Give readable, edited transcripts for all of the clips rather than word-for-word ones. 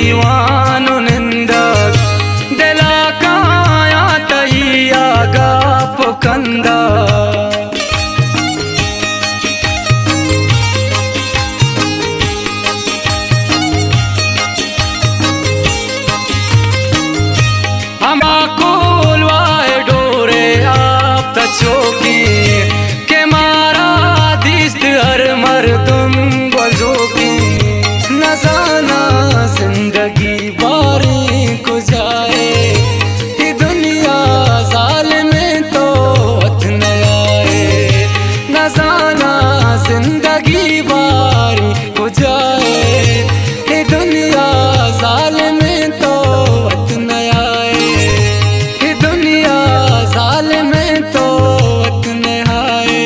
दीवानो निंदक दिला काया तैया गाप कंदा हमा कोलवाए डोरे आप तचोकी के मारा दिस्त हर मर्दुम गजो की नजाना जिंदगी बारी को जाए ये दुनिया जालिम तो वत न आए नजाना जिंदगी बारी को जाए ये दुनिया जालिम तो वत न आए ये दुनिया जालिम तो वत न आए।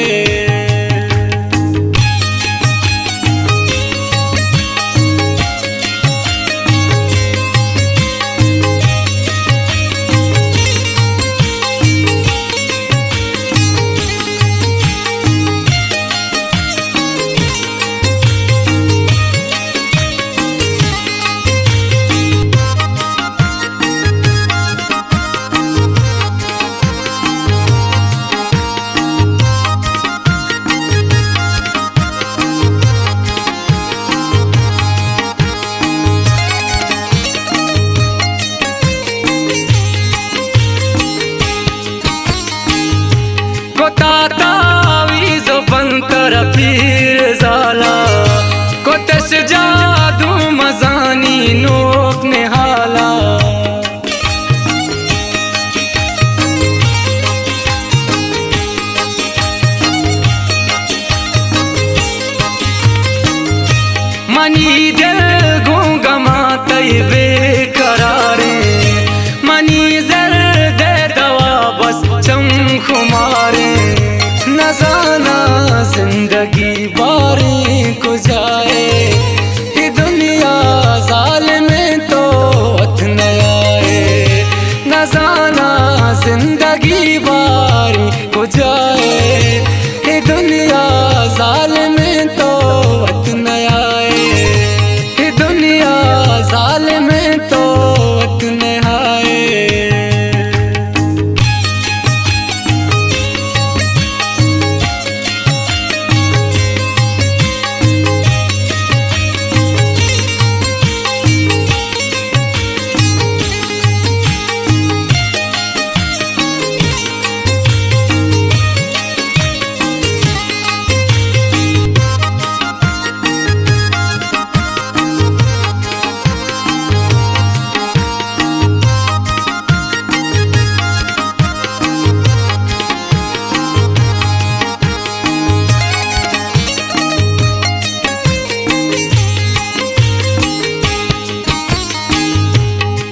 तावीज़ बंतर पीर ज़ाला को तस जादू मज़ानी नोक निहाला मनी दिल गूंगमा तय बेकरारे मनी जर दे दवा बस चम खुमारे नजाना जिंदगी बारी को जाए ये दुनिया जालिम तो वत न आए नजाना जिंदगी बारी को जाए ये दुनिया जालिम तो वत न आए ये दुनिया जालिम तो वत न आए।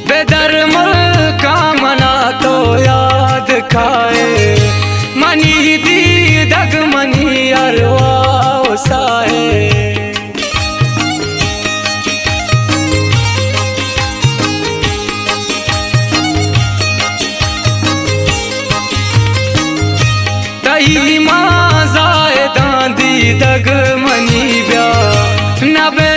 बेदर्म का मना तो याद खाए मनी दी दग मनी अरवा साए तई माँ जाए दांदी दग मनी ब्या नबे